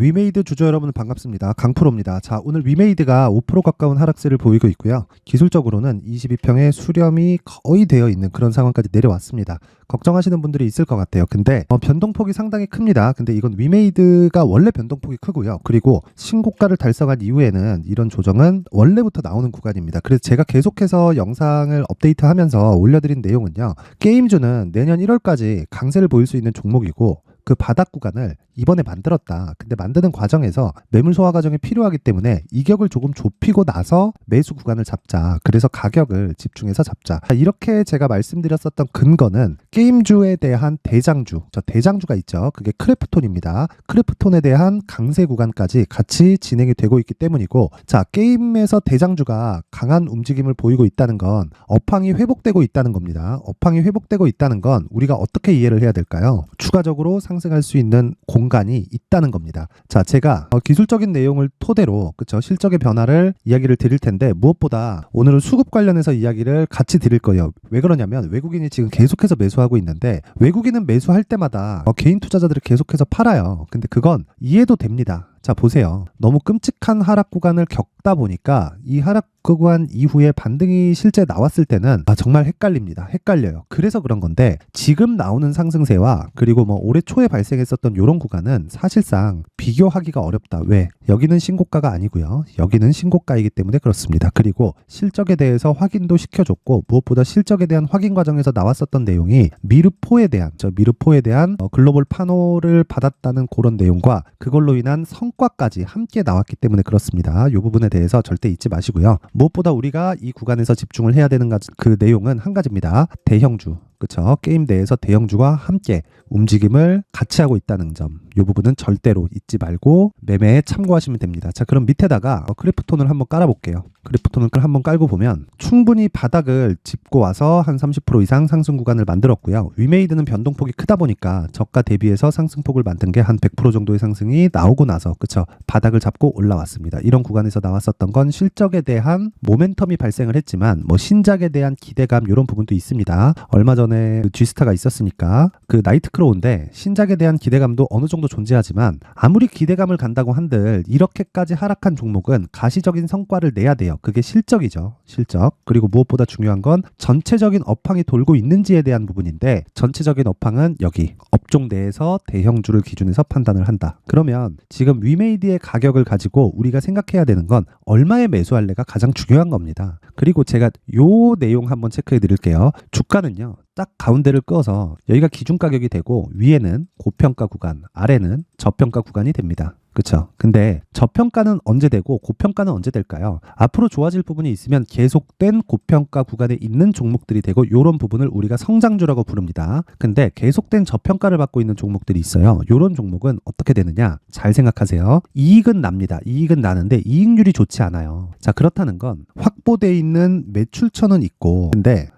위메이드 주주 여러분 반갑습니다. 강프로입니다. 자, 오늘 위메이드가 5% 가까운 하락세를 보이고 있고요. 기술적으로는 22평에 수렴이 거의 되어 있는 그런 상황까지 내려왔습니다. 걱정하시는 분들이 있을 것 같아요. 근데 변동폭이 상당히 큽니다. 근데 이건 위메이드가 원래 변동폭이 크고요. 그리고 신고가를 달성한 이후에는 이런 조정은 원래부터 나오는 구간입니다. 그래서 제가 계속해서 영상을 업데이트하면서 올려드린 내용은요. 게임주는 내년 1월까지 강세를 보일 수 있는 종목이고 그 바닥 구간을 이번에 만들었다. 근데 만드는 과정에서 매물 소화 과정이 필요하기 때문에 이격을 조금 좁히고 나서 매수 구간을 잡자. 그래서 가격을 집중해서 잡자. 이렇게 제가 말씀드렸었던 근거는 게임주에 대한 대장주, 저 대장주가 있죠. 그게 크래프톤입니다. 크래프톤에 대한 강세 구간까지 같이 진행이 되고 있기 때문이고, 자, 게임에서 대장주가 강한 움직임을 보이고 있다는 건 업황이 회복되고 있다는 겁니다. 업황이 회복되고 있다는 건 우리가 어떻게 이해를 해야 될까요? 추가적으로 상승할 수 있는 공간이 있다는 겁니다. 자, 제가 기술적인 내용을 토대로 그쵸 실적의 변화를 이야기를 드릴 텐데, 무엇보다 오늘은 수급 관련해서 이야기를 같이 드릴 거예요. 왜 그러냐면 외국인이 지금 계속해서 매수하고 있는데, 외국인은 매수할 때마다 개인 투자자들이 계속해서 팔아요. 근데 그건 이해도 됩니다. 자, 보세요. 너무 끔찍한 하락 구간을 겪다 보니까 이 하락 구간 이후에 반등이 실제 나왔을 때는 정말 헷갈립니다. 헷갈려요. 그래서 그런 건데, 지금 나오는 상승세와 그리고 올해 초에 발생했었던 이런 구간은 사실상 비교하기가 어렵다. 왜? 여기는 신고가가 아니고요. 여기는 신고가이기 때문에 그렇습니다. 그리고 실적에 대해서 확인도 시켜줬고, 무엇보다 실적에 대한 확인 과정에서 나왔었던 내용이 미르포에 대한 글로벌 판호를 받았다는 그런 내용과 그걸로 인한 성과까지 함께 나왔기 때문에 그렇습니다. 이 부분에 대해서 절대 잊지 마시고요. 무엇보다 우리가 이 구간에서 집중을 해야 되는 그 내용은 한 가지입니다. 대형주. 그쵸? 게임 내에서 대형주와 함께 움직임을 같이 하고 있다는 점, 이 부분은 절대로 잊지 말고 매매에 참고하시면 됩니다. 자, 그럼 밑에다가 크래프톤을 한번 깔아볼게요. 크래프톤을 한번 깔고 보면 충분히 바닥을 짚고 와서 한 30% 이상 상승 구간을 만들었고요. 위메이드는 변동폭이 크다 보니까 저가 대비해서 상승폭을 만든 게 한 100% 정도의 상승이 나오고 나서 그쵸? 바닥을 잡고 올라왔습니다. 이런 구간에서 나왔었던 건 실적에 대한 모멘텀이 발생을 했지만 신작에 대한 기대감 이런 부분도 있습니다. 얼마 전에 G스타가 있었으니까 그 나이트크로우인데 신작에 대한 기대감도 어느 정도 존재하지만, 아무리 기대감을 간다고 한들 이렇게까지 하락한 종목은 가시적인 성과를 내야 돼요. 그게 실적이죠. 실적. 그리고 무엇보다 중요한 건 전체적인 업황이 돌고 있는지에 대한 부분인데, 전체적인 업황은 여기 업종 내에서 대형주를 기준해서 판단을 한다. 그러면 지금 위메이드의 가격을 가지고 우리가 생각해야 되는 건 얼마에 매수할래가 가장 중요한 겁니다. 그리고 제가 요 내용 한번 체크해 드릴게요. 주가는요, 딱 가운데를 끄어서 여기가 기준 가격이 되고 위에는 고평가 구간, 아래는 저평가 구간이 됩니다. 그쵸? 근데 저평가는 언제 되고 고평가는 언제 될까요? 앞으로 좋아질 부분이 있으면 계속된 고평가 구간에 있는 종목들이 되고, 이런 부분을 우리가 성장주라고 부릅니다. 근데 계속된 저평가를 받고 있는 종목들이 있어요. 이런 종목은 어떻게 되느냐? 잘 생각하세요. 이익은 납니다. 이익은 나는데 이익률이 좋지 않아요. 자, 그렇다는 건 확보되어 있는 매출처는 있고, 근데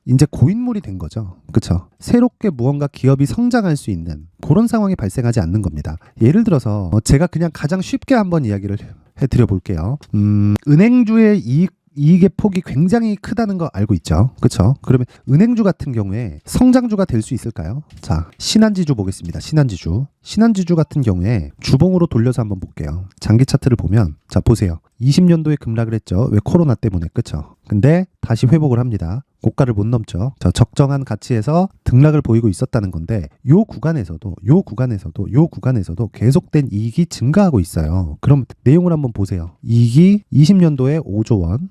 이제 고인물이 된 거죠. 그쵸? 새롭게 무언가 기업이 성장할 수 있는 그런 상황이 발생하지 않는 겁니다. 예를 들어서 제가 그냥 가장 쉽게 한번 이야기를 해드려 볼게요. 은행주의 이익의 폭이 굉장히 크다는 거 알고 있죠? 그쵸? 그러면 은행주 같은 경우에 성장주가 될 수 있을까요? 자, 신한지주 보겠습니다. 신한지주 같은 경우에 주봉으로 돌려서 한번 볼게요. 장기 차트를 보면, 자, 보세요. 20년도에 급락을 했죠. 왜? 코로나 때문에. 그쵸? 근데 다시 회복을 합니다. 고가를 못 넘죠. 자, 적정한 가치에서 등락을 보이고 있었다는 건데, 요 구간에서도 계속된 이익이 증가하고 있어요. 그럼 내용을 한번 보세요. 이익이 20년도에 5조 원,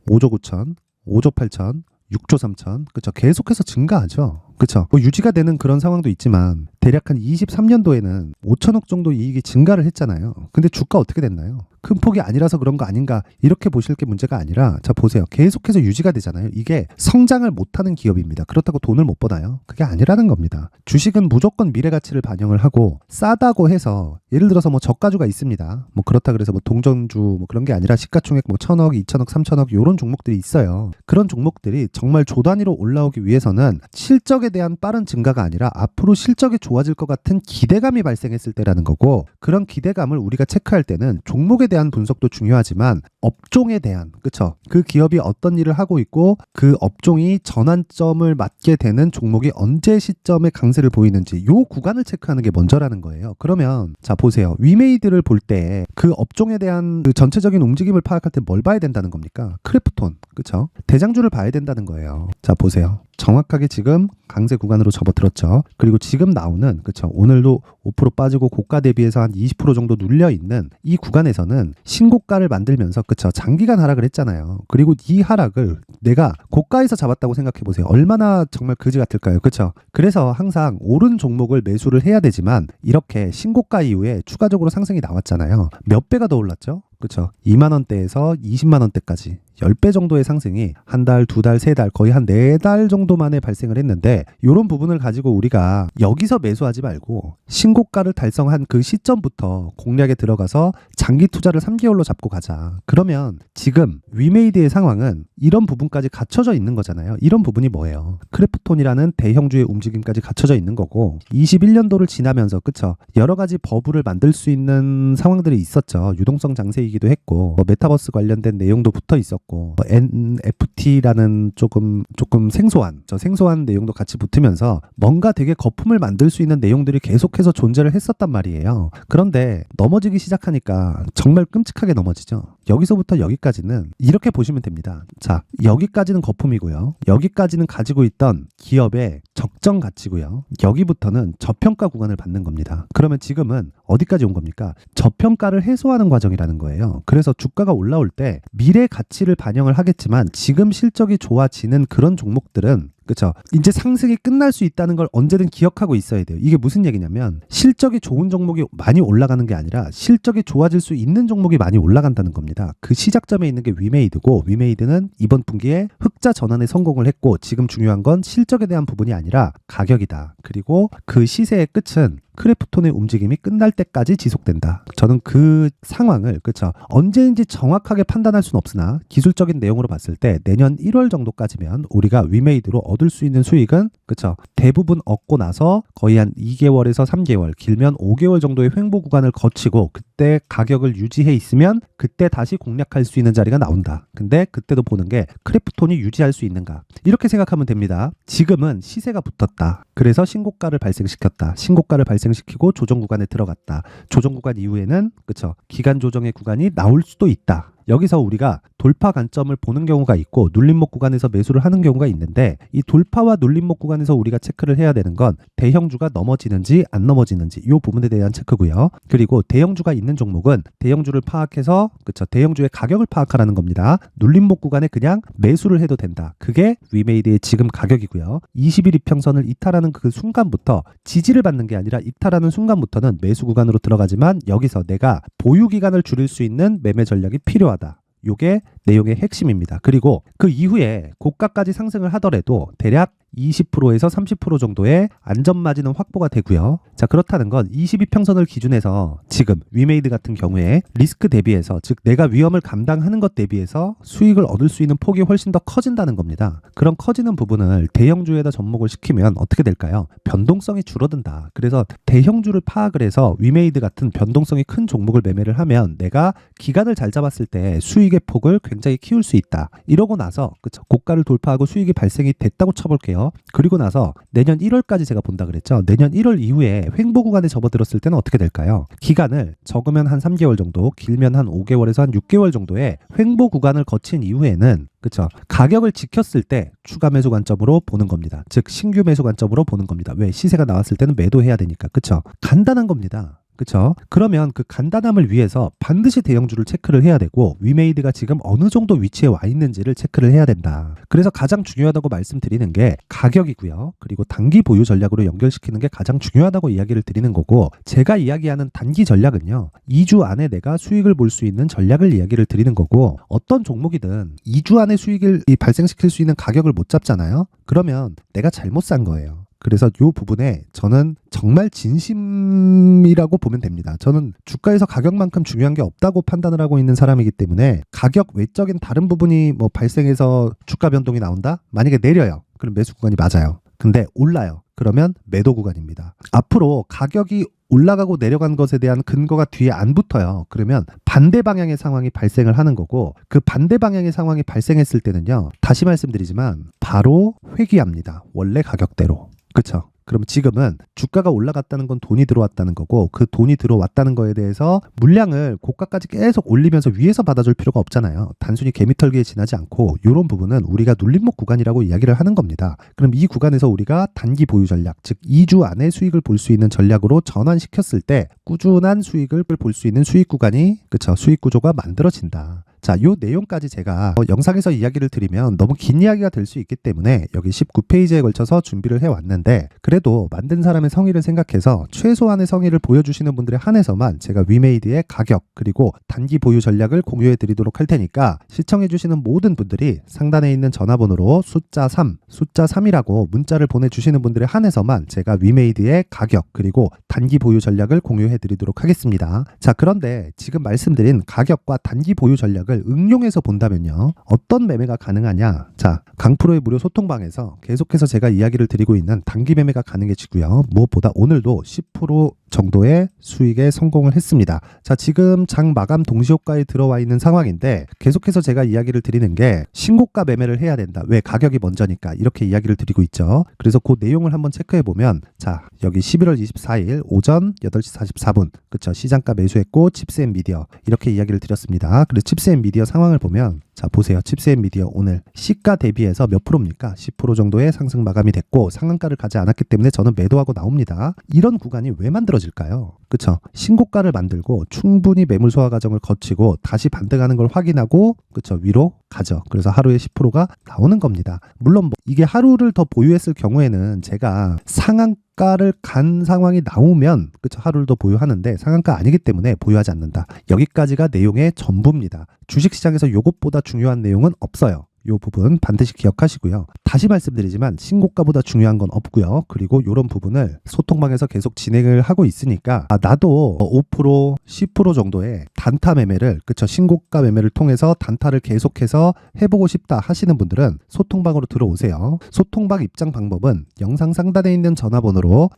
5조 9천, 5조 8천, 6조 3천, 그쵸? 계속해서 증가하죠. 그쵸? 유지가 되는 그런 상황도 있지만, 대략 한 23년도에는 5천억 정도 이익이 증가를 했잖아요. 근데 주가 어떻게 됐나요? 큰 폭이 아니라서 그런 거 아닌가, 이렇게 보실 게 문제가 아니라, 자, 보세요. 계속해서 유지가 되잖아요. 이게 성장을 못하는 기업입니다. 그렇다고 돈을 못 버나요? 그게 아니라는 겁니다. 주식은 무조건 미래 가치를 반영을 하고, 싸다고 해서 예를 들어서 저가주가 있습니다. 그렇다 그래서 동전주 그런 게 아니라 시가총액 1,000억, 2,000억, 3,000억 이런 종목들이 있어요. 그런 종목들이 정말 조 단위로 올라오기 위해서는 실적에 실적에 대한 빠른 증가가 아니라 앞으로 실적이 좋아질 것 같은 기대감이 발생했을 때라는 거고, 그런 기대감을 우리가 체크할 때는 종목에 대한 분석도 중요하지만 업종에 대한, 그쵸? 그 기업이 어떤 일을 하고 있고 그 업종이 전환점을 맞게 되는 종목이 언제 시점에 강세를 보이는지 요 구간을 체크하는 게 먼저라는 거예요. 그러면 자 보세요. 위메이드를 볼 때 그 업종에 대한 그 전체적인 움직임을 파악할 때 뭘 봐야 된다는 겁니까? 크래프톤, 그쵸? 대장주를 봐야 된다는 거예요. 자 보세요. 정확하게 지금 강세 구간으로 접어들었죠. 그리고 지금 나오는, 그쵸, 오늘도 5% 빠지고 고가 대비해서 한 20% 정도 눌려 있는 이 구간에서는 신고가를 만들면서, 그쵸, 장기간 하락을 했잖아요. 그리고 이 하락을 내가 고가에서 잡았다고 생각해 보세요. 얼마나 정말 그지 같을까요? 그쵸? 그래서 항상 오른 종목을 매수를 해야 되지만 이렇게 신고가 이후에 추가적으로 상승이 나왔잖아요. 몇 배가 더 올랐죠? 그쵸? 2만 원대에서 20만 원대까지 10배 정도의 상승이 한 달, 두 달, 세 달, 거의 한 4달 정도 만에 발생을 했는데, 이런 부분을 가지고 우리가 여기서 매수하지 말고 신고가를 달성한 그 시점부터 공략에 들어가서 장기 투자를 3개월로 잡고 가자. 그러면 지금 위메이드의 상황은 이런 부분까지 갖춰져 있는 거잖아요. 이런 부분이 뭐예요? 크래프톤이라는 대형주의 움직임까지 갖춰져 있는 거고, 21년도를 지나면서, 그쵸, 여러 가지 버블을 만들 수 있는 상황들이 있었죠. 유동성 장세이기도 했고, 메타버스 관련된 내용도 붙어 있었고, NFT라는 조금 생소한 내용도 같이 붙으면서 뭔가 되게 거품을 만들 수 있는 내용들이 계속해서 존재를 했었단 말이에요. 그런데 넘어지기 시작하니까 정말 끔찍하게 넘어지죠. 여기서부터 여기까지는 이렇게 보시면 됩니다. 자, 여기까지는 거품이고요. 여기까지는 가지고 있던 기업의 적정 가치고요. 여기부터는 저평가 구간을 받는 겁니다. 그러면 지금은 어디까지 온 겁니까? 저평가를 해소하는 과정이라는 거예요. 그래서 주가가 올라올 때 미래 가치를 반영을 하겠지만 지금 실적이 좋아지는 그런 종목들은, 그렇죠, 이제 상승이 끝날 수 있다는 걸 언제든 기억하고 있어야 돼요. 이게 무슨 얘기냐면 실적이 좋은 종목이 많이 올라가는 게 아니라 실적이 좋아질 수 있는 종목이 많이 올라간다는 겁니다. 그 시작점에 있는 게 위메이드고, 위메이드는 이번 분기에 흑자 전환에 성공을 했고, 지금 중요한 건 실적에 대한 부분이 아니라 가격이다. 그리고 그 시세의 끝은 크래프톤의 움직임이 끝날 때까지 지속된다. 저는 그 상황을, 그쵸, 언제인지 정확하게 판단할 수는 없으나 기술적인 내용으로 봤을 때 내년 1월 정도까지면 우리가 위메이드로 얻을 수 있는 수익은, 그쵸, 대부분 얻고 나서 거의 한 2개월에서 3개월, 길면 5개월 정도의 횡보 구간을 거치고 그때 가격을 유지해 있으면 그때 다시 공략할 수 있는 자리가 나온다. 근데 그때도 보는 게 크래프톤이 유지할 수 있는가, 이렇게 생각하면 됩니다. 지금은 시세가 붙었다. 그래서 신고가를 발생시켰다. 신고가를 발생시키고 조정 구간에 들어갔다. 조정 구간 이후에는, 그쵸, 기간 조정의 구간이 나올 수도 있다. 여기서 우리가 돌파 관점을 보는 경우가 있고 눌림목 구간에서 매수를 하는 경우가 있는데, 이 돌파와 눌림목 구간에서 우리가 체크를 해야 되는 건 대형주가 넘어지는지 안 넘어지는지 이 부분에 대한 체크고요. 그리고 대형주가 있는 종목은 대형주를 파악해서, 그쵸, 대형주의 가격을 파악하라는 겁니다. 눌림목 구간에 그냥 매수를 해도 된다. 그게 위메이드의 지금 가격이고요. 20일 이평선을 이탈하는 그 순간부터, 지지를 받는 게 아니라 이탈하는 순간부터는 매수 구간으로 들어가지만 여기서 내가 보유 기간을 줄일 수 있는 매매 전략이 필요하다. 요게 내용의 핵심입니다. 그리고 그 이후에 고가까지 상승을 하더라도 대략 20%에서 30% 정도의 안전마진은 확보가 되고요. 자, 그렇다는 건 22평선을 기준해서 지금 위메이드 같은 경우에 리스크 대비해서, 즉 내가 위험을 감당하는 것 대비해서 수익을 얻을 수 있는 폭이 훨씬 더 커진다는 겁니다. 그런 커지는 부분을 대형주에다 접목을 시키면 어떻게 될까요? 변동성이 줄어든다. 그래서 대형주를 파악을 해서 위메이드 같은 변동성이 큰 종목을 매매를 하면 내가 기간을 잘 잡았을 때 수익의 폭을 굉장히 키울 수 있다. 이러고 나서, 그쵸, 고가를 돌파하고 수익이 발생이 됐다고 쳐볼게요. 그리고 나서 내년 1월까지 제가 본다 그랬죠. 내년 1월 이후에 횡보 구간에 접어들었을 때는 어떻게 될까요? 기간을 적으면 한 3개월 정도, 길면 한 5개월에서 한 6개월 정도의 횡보 구간을 거친 이후에는, 그쵸, 가격을 지켰을 때 추가 매수 관점으로 보는 겁니다. 즉 신규 매수 관점으로 보는 겁니다. 왜? 시세가 나왔을 때는 매도해야 되니까. 그쵸? 간단한 겁니다. 그쵸? 그러면 그 간단함을 위해서 반드시 대형주를 체크를 해야 되고 위메이드가 지금 어느 정도 위치에 와 있는지를 체크를 해야 된다. 그래서 가장 중요하다고 말씀드리는 게 가격이고요. 그리고 단기 보유 전략으로 연결시키는 게 가장 중요하다고 이야기를 드리는 거고, 제가 이야기하는 단기 전략은요, 2주 안에 내가 수익을 볼 수 있는 전략을 이야기를 드리는 거고, 어떤 종목이든 2주 안에 수익을 발생시킬 수 있는 가격을 못 잡잖아요. 그러면 내가 잘못 산 거예요. 그래서 이 부분에 저는 정말 진심이라고 보면 됩니다. 저는 주가에서 가격만큼 중요한 게 없다고 판단을 하고 있는 사람이기 때문에, 가격 외적인 다른 부분이 발생해서 주가 변동이 나온다? 만약에 내려요. 그럼 매수 구간이 맞아요. 근데 올라요. 그러면 매도 구간입니다. 앞으로 가격이 올라가고 내려간 것에 대한 근거가 뒤에 안 붙어요. 그러면 반대 방향의 상황이 발생을 하는 거고, 그 반대 방향의 상황이 발생했을 때는요, 다시 말씀드리지만 바로 회귀합니다. 원래 가격대로. 그쵸? 그럼 지금은 주가가 올라갔다는 건 돈이 들어왔다는 거고, 그 돈이 들어왔다는 거에 대해서 물량을 고가까지 계속 올리면서 위에서 받아줄 필요가 없잖아요. 단순히 개미털기에 지나지 않고 이런 부분은 우리가 눌림목 구간이라고 이야기를 하는 겁니다. 그럼 이 구간에서 우리가 단기 보유 전략, 즉 2주 안에 수익을 볼 수 있는 전략으로 전환시켰을 때 꾸준한 수익을 볼 수 있는 수익 구간이, 그쵸, 수익 구조가 만들어진다. 자, 요 내용까지 제가 영상에서 이야기를 드리면 너무 긴 이야기가 될 수 있기 때문에 여기 19페이지에 걸쳐서 준비를 해왔는데, 그래도 만든 사람의 성의를 생각해서 최소한의 성의를 보여주시는 분들에 한해서만 제가 위메이드의 가격 그리고 단기 보유 전략을 공유해 드리도록 할 테니까, 시청해 주시는 모든 분들이 상단에 있는 전화번호로 숫자 3이라고 문자를 보내주시는 분들에 한해서만 제가 위메이드의 가격 그리고 단기 보유 전략을 공유해 드리도록 하겠습니다. 자, 그런데 지금 말씀드린 가격과 단기 보유 전략을 응용해서 본다면요, 어떤 매매가 가능하냐? 자, 강프로의 무료 소통방에서 계속해서 제가 이야기를 드리고 있는 단기 매매가 가능해지고요. 무엇보다 오늘도 10% 정도의 수익에 성공을 했습니다. 자, 지금 장 마감 동시효과에 들어와 있는 상황인데, 계속해서 제가 이야기를 드리는 게 신고가 매매를 해야 된다. 왜? 가격이 먼저니까. 이렇게 이야기를 드리고 있죠. 그래서 그 내용을 한번 체크해 보면, 자, 여기 11월 24일 오전 8시 44분, 그쵸, 시장가 매수했고 칩스앤미디어 이렇게 이야기를 드렸습니다. 그래서 칩스앤미디어 상황을 보면, 자, 보세요. 칩스앤미디어 오늘 시가 대비해서 몇 프로입니까? 10% 정도의 상승 마감이 됐고 상한가를 가지 않았기 때문에 저는 매도하고 나옵니다. 이런 구간이 왜 만들어질까요? 그쵸? 신고가를 만들고 충분히 매물 소화 과정을 거치고 다시 반등하는 걸 확인하고, 그쵸, 위로 가죠. 그래서 하루에 10%가 나오는 겁니다. 물론 뭐 이게 하루를 더 보유했을 경우에는 제가 상한가를 간 상황이 나오면, 그쵸, 하루를 더 보유하는데 상한가 아니기 때문에 보유하지 않는다. 여기까지가 내용의 전부입니다. 주식시장에서 이것보다 중요한 내용은 없어요. 이 부분 반드시 기억하시고요. 다시 말씀드리지만 신고가보다 중요한 건 없고요. 그리고 이런 부분을 소통방에서 계속 진행을 하고 있으니까, 나도 5%, 10% 정도의 단타 매매를, 그쵸, 신고가 매매를 통해서 단타를 계속해서 해보고 싶다 하시는 분들은 소통방으로 들어오세요. 소통방 입장 방법은 영상 상단에 있는 전화번호로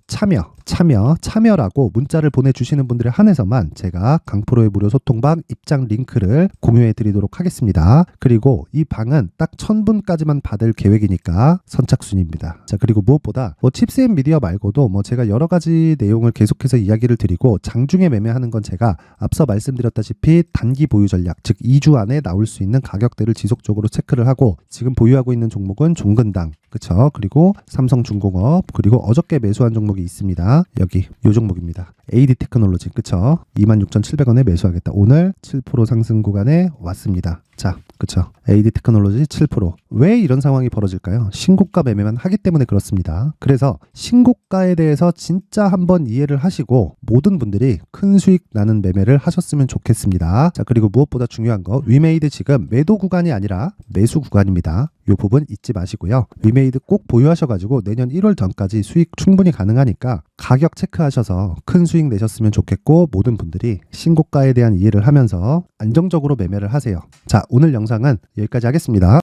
참여라고 문자를 보내주시는 분들에 한해서만 제가 강프로의 무료 소통방 입장 링크를 공유해 드리도록 하겠습니다. 그리고 이 방은 딱 1000분까지만 받을 계획이니까 선착순입니다. 자, 그리고 무엇보다 칩스앤미디어 말고도 제가 여러 가지 내용을 계속해서 이야기를 드리고, 장중에 매매하는 건 제가 앞서 말씀드렸다시피 단기 보유 전략, 즉 2주 안에 나올 수 있는 가격대를 지속적으로 체크를 하고, 지금 보유하고 있는 종목은 종근당, 그쵸, 그리고 삼성중공업, 그리고 어저께 매수한 종목이 있습니다. 여기 요 종목입니다. AD 테크놀로지, 그쵸, 26,700원에 매수하겠다. 오늘 7% 상승 구간에 왔습니다. 자, 그쵸, AD 테크놀로지 7%. 왜 이런 상황이 벌어질까요? 신고가 매매만 하기 때문에 그렇습니다. 그래서 신고가에 대해서 진짜 한번 이해를 하시고 모든 분들이 큰 수익 나는 매매를 하셨으면 좋겠습니다. 자, 그리고 무엇보다 중요한 거, 위메이드 지금 매도 구간이 아니라 매수 구간입니다. 이 부분 잊지 마시고요. 위메이드 꼭 보유하셔가지고 내년 1월 전까지 수익 충분히 가능하니까 가격 체크하셔서 큰 수익 내셨으면 좋겠고, 모든 분들이 신고가에 대한 이해를 하면서 안정적으로 매매를 하세요. 자, 오늘 영상은 여기까지 하겠습니다.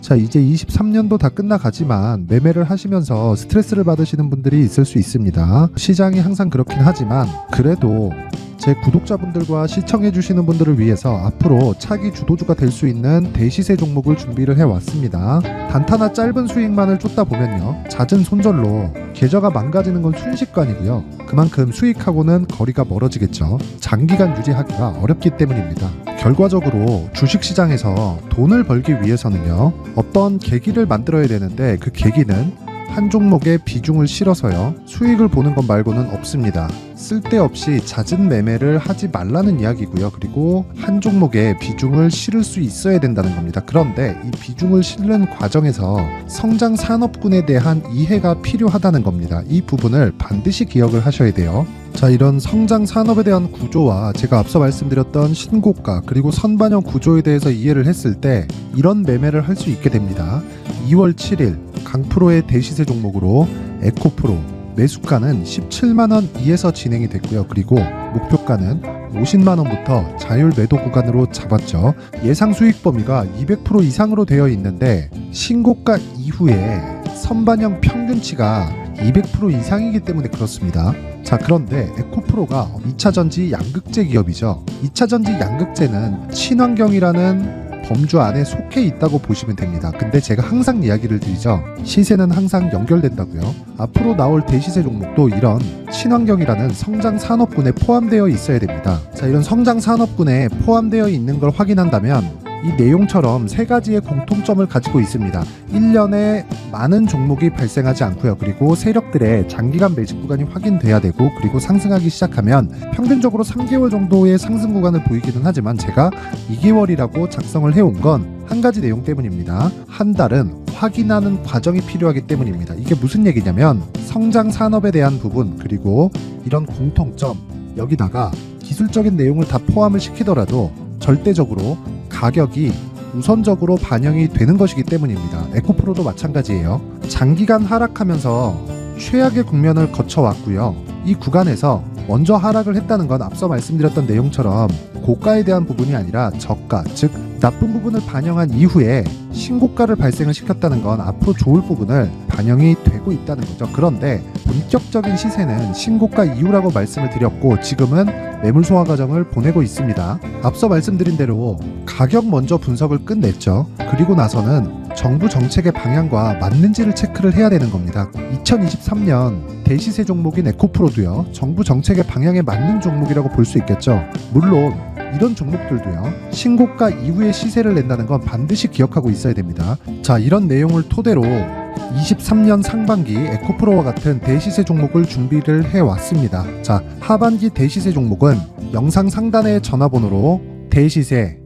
자, 이제 23년도 다 끝나가지만 매매를 하시면서 스트레스를 받으시는 분들이 있을 수 있습니다. 시장이 항상 그렇긴 하지만 그래도 제 구독자분들과 시청해주시는 분들을 위해서 앞으로 차기 주도주가 될 수 있는 대시세 종목을 준비를 해왔습니다. 단타나 짧은 수익만을 쫓다 보면요, 잦은 손절로 계좌가 망가지는 건 순식간이고요. 그만큼 수익하고는 거리가 멀어지겠죠. 장기간 유지하기가 어렵기 때문입니다. 결과적으로 주식시장에서 돈을 벌기 위해서는요, 어떤 계기를 만들어야 되는데, 그 계기는 한 종목에 비중을 실어서요, 수익을 보는 것 말고는 없습니다. 쓸데없이 잦은 매매를 하지 말라는 이야기고요. 그리고 한 종목에 비중을 실을 수 있어야 된다는 겁니다. 그런데 이 비중을 실는 과정에서 성장 산업군에 대한 이해가 필요하다는 겁니다. 이 부분을 반드시 기억을 하셔야 돼요. 자, 이런 성장 산업에 대한 구조와 제가 앞서 말씀드렸던 신고가 그리고 선반영 구조에 대해서 이해를 했을 때 이런 매매를 할 수 있게 됩니다. 2월 7일 강프로의 대시세 종목으로 에코프로, 매수가는 17만원 이에서 진행이 됐고요. 그리고 목표가는 50만원부터 자율 매도 구간으로 잡았죠. 예상 수익 범위가 200% 이상으로 되어 있는데 신고가 이후에 선반영 평균치가 200% 이상이기 때문에 그렇습니다. 자, 그런데 에코프로가 2차전지 양극재 기업이죠. 2차전지 양극재는 친환경이라는 범주 안에 속해 있다고 보시면 됩니다. 근데 제가 항상 이야기를 드리죠. 시세는 항상 연결된다고요. 앞으로 나올 대시세 종목도 이런 친환경이라는 성장 산업군에 포함되어 있어야 됩니다. 자, 이런 성장 산업군에 포함되어 있는 걸 확인한다면 이 내용처럼 세 가지의 공통점을 가지고 있습니다. 1년에 많은 종목이 발생하지 않고요. 그리고 세력들의 장기간 매집 구간이 확인돼야 되고, 그리고 상승하기 시작하면 평균적으로 3개월 정도의 상승 구간을 보이기는 하지만 제가 2개월이라고 작성을 해온 건 한 가지 내용 때문입니다. 한 달은 확인하는 과정이 필요하기 때문입니다. 이게 무슨 얘기냐면 성장 산업에 대한 부분, 그리고 이런 공통점, 여기다가 기술적인 내용을 다 포함을 시키더라도 절대적으로 가격이 우선적으로 반영이 되는 것이기 때문입니다. 에코프로도 마찬가지예요. 장기간 하락하면서 최악의 국면을 거쳐왔고요. 이 구간에서 먼저 하락을 했다는 건 앞서 말씀드렸던 내용처럼 고가에 대한 부분이 아니라 저가, 즉 나쁜 부분을 반영한 이후에 신고가를 발생을 시켰다는 건 앞으로 좋을 부분을 반영이 되고 있다는 거죠. 그런데 본격적인 시세는 신고가 이후라고 말씀을 드렸고, 지금은 매물 소화 과정을 보내고 있습니다. 앞서 말씀드린 대로 가격 먼저 분석을 끝냈죠. 그리고 나서는 정부 정책의 방향과 맞는지를 체크를 해야 되는 겁니다. 2023년 대시세 종목인 에코프로도요, 정부 정책의 방향에 맞는 종목이라고 볼 수 있겠죠. 물론 이런 종목들도요, 신고가 이후에 시세를 낸다는 건 반드시 기억하고 있어야 됩니다. 자, 이런 내용을 토대로 23년 상반기 에코프로와 같은 대시세 종목을 준비를 해왔습니다. 자, 하반기 대시세 종목은 영상 상단의 전화번호로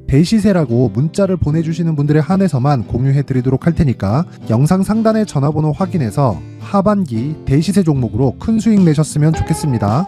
대시세라고 문자를 보내주시는 분들에 한해서만 공유해드리도록 할 테니까 영상 상단의 전화번호 확인해서 하반기 대시세 종목으로 큰 수익 내셨으면 좋겠습니다.